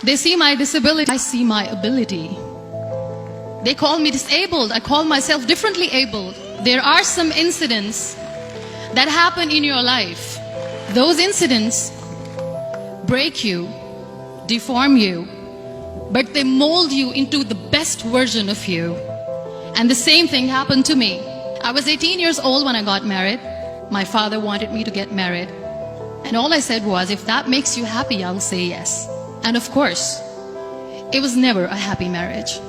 They see my disability, I see my ability. They call me disabled, I call myself differently abled. There are some incidents that happen in your life. Those incidents break you, deform you, but they mold you into the best version of you. And the same thing happened to me. I was 18 years old when I got married. My father wanted me to get married. And all I said was, if that makes you happy, I'll say yes. And of course, it was never a happy marriage.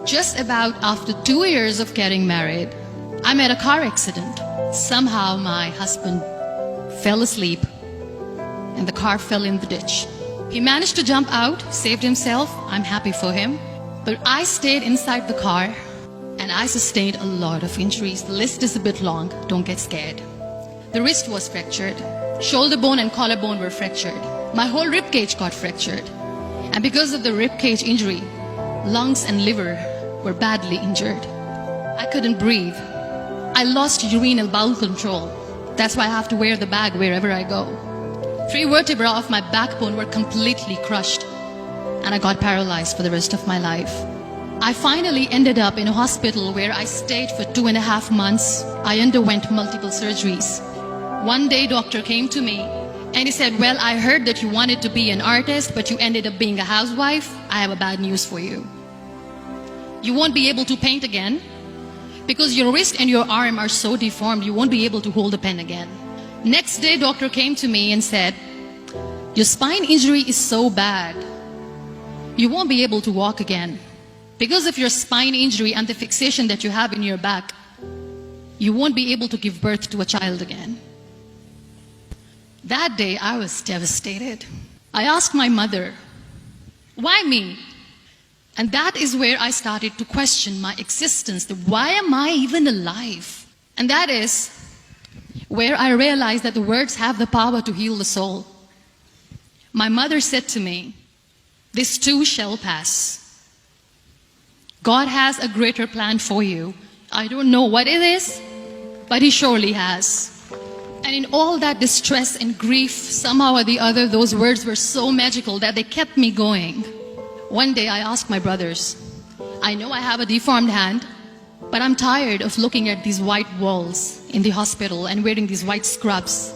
Just about after 2 years of getting married, I met a car accident. Somehow my husband fell asleep and the car fell in the ditch. He managed to jump out, saved himself. I'm happy for him. But I stayed inside the car and I sustained a lot of injuries. The list is a bit long, don't get scared. The wrist was fractured. Shoulder bone and collarbone were fractured. My whole rib cage got fractured. And because of the rib cage injury, lungs and liver were badly injured. I couldn't breathe. I lost urinary bowel control. That's why I have to wear the bag wherever I go. 3 vertebrae of my backbone were completely crushed. And I got paralyzed for the rest of my life. I finally ended up in a hospital where I stayed for 2.5 months. I underwent multiple surgeries. One day, doctor came to me and he said, well, I heard that you wanted to be an artist, but you ended up being a housewife. I have a bad news for you. You won't be able to paint again because your wrist and your arm are so deformed, you won't be able to hold a pen again. Next day, doctor came to me and said, your spine injury is so bad, you won't be able to walk again. Because of your spine injury and the fixation that you have in your back, you won't be able to give birth to a child again. That day, I was devastated. I asked my mother, why me? And that is where I started to question my existence. Why am I even alive? And that is where I realized that the words have the power to heal the soul. My mother said to me, this too shall pass. God has a greater plan for you. I don't know what it is, but He surely has. And in all that distress and grief, somehow or the other, those words were so magical that they kept me going. One day I asked my brothers, I know I have a deformed hand, but I'm tired of looking at these white walls in the hospital and wearing these white scrubs.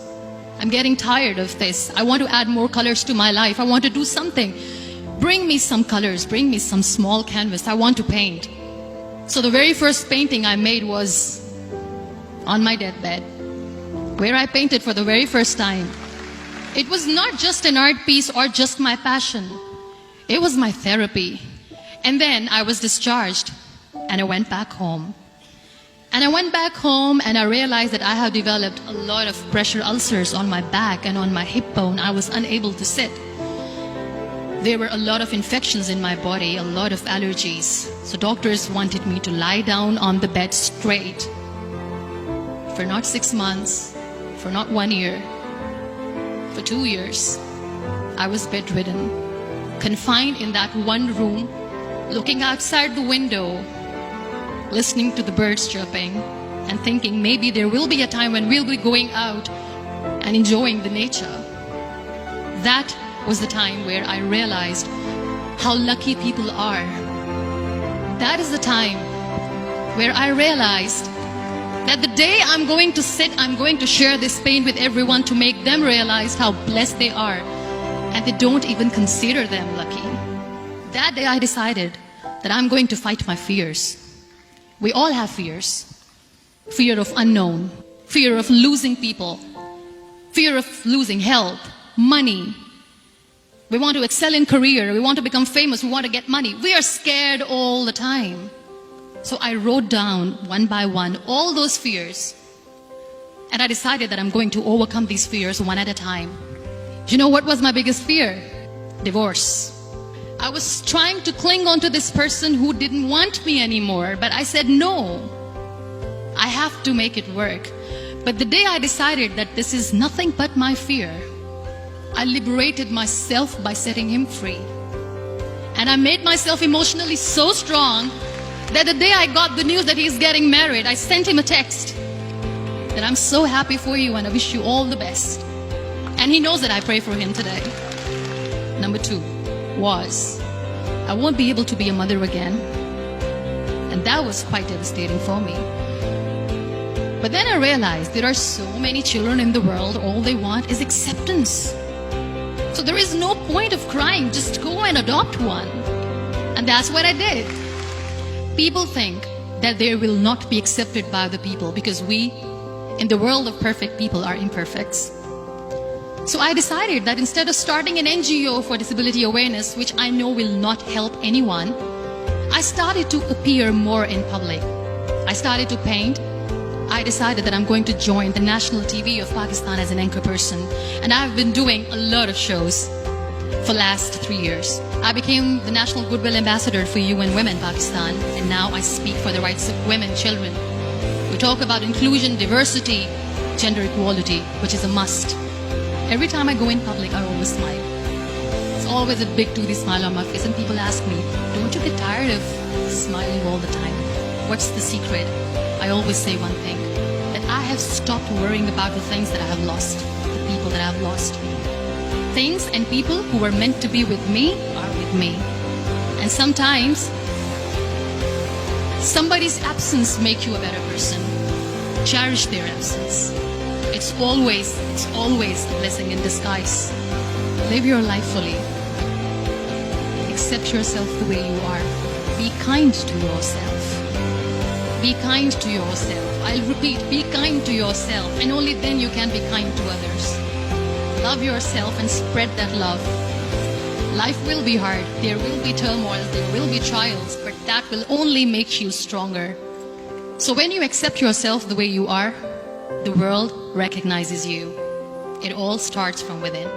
I'm getting tired of this. I want to add more colors to my life. I want to do something. Bring me some colors, bring me some small canvas. I want to paint. So the very first painting I made was on my deathbed, where I painted for the very first time. It was not just an art piece or just my passion. It was my therapy. And then I was discharged and I went back home. And I went back home and I realized that I have developed a lot of pressure ulcers on my back and on my hip bone. I was unable to sit. There were a lot of infections in my body, a lot of allergies. So doctors wanted me to lie down on the bed straight for not 6 months, for not 1 year, for 2 years. I was bedridden, confined in that one room, looking outside the window, listening to the birds chirping and thinking maybe there will be a time when we'll be going out and enjoying the nature. That was the time where I realized how lucky people are. That is the time where I realized that the day I'm going to sit, I'm going to share this pain with everyone to make them realize how blessed they are, and they don't even consider them lucky. That day I decided that I'm going to fight my fears. We all have fears. Fear of unknown, fear of losing people, fear of losing health, money. We want to excel in career, we want to become famous, we want to get money. We are scared all the time. So I wrote down one by one all those fears. And I decided that I'm going to overcome these fears one at a time. You know what was my biggest fear? Divorce. I was trying to cling on to this person who didn't want me anymore, but I said no. I have to make it work. But the day I decided that this is nothing but my fear, I liberated myself by setting him free. And I made myself emotionally so strong that the day I got the news that he's getting married, I sent him a text that I'm so happy for you and I wish you all the best. And he knows that I pray for him today. Number 2, was, I won't be able to be a mother again. And that was quite devastating for me. But then I realized there are so many children in the world, all they want is acceptance. So there is no point of crying, just go and adopt one. And that's what I did. People think that they will not be accepted by the people because we, in the world of perfect people, are imperfects. So I decided that instead of starting an NGO for disability awareness, which I know will not help anyone, I started to appear more in public. I started to paint. I decided that I'm going to join the national TV of Pakistan as an anchor person. And I've been doing a lot of shows for the last 3 years. I became the National Goodwill Ambassador for UN Women Pakistan, and now I speak for the rights of women, children. We talk about inclusion, diversity, gender equality, which is a must. Every time I go in public, I always smile. It's always a big toothy smile on my face, and people ask me, don't you get tired of smiling all the time? What's the secret? I always say one thing, that I have stopped worrying about the things that I have lost, the people that I have lost. Things and people who were meant to be with me are with me. And sometimes, somebody's absence makes you a better person. Cherish their absence. It's always a blessing in disguise. Live your life fully. Accept yourself the way you are. Be kind to yourself. Be kind to yourself. I'll repeat, be kind to yourself, and only then you can be kind to others. Love yourself and spread that love. Life will be hard. There will be turmoil. There will be trials, but that will only make you stronger. So when you accept yourself the way you are, the world recognizes you. It all starts from within.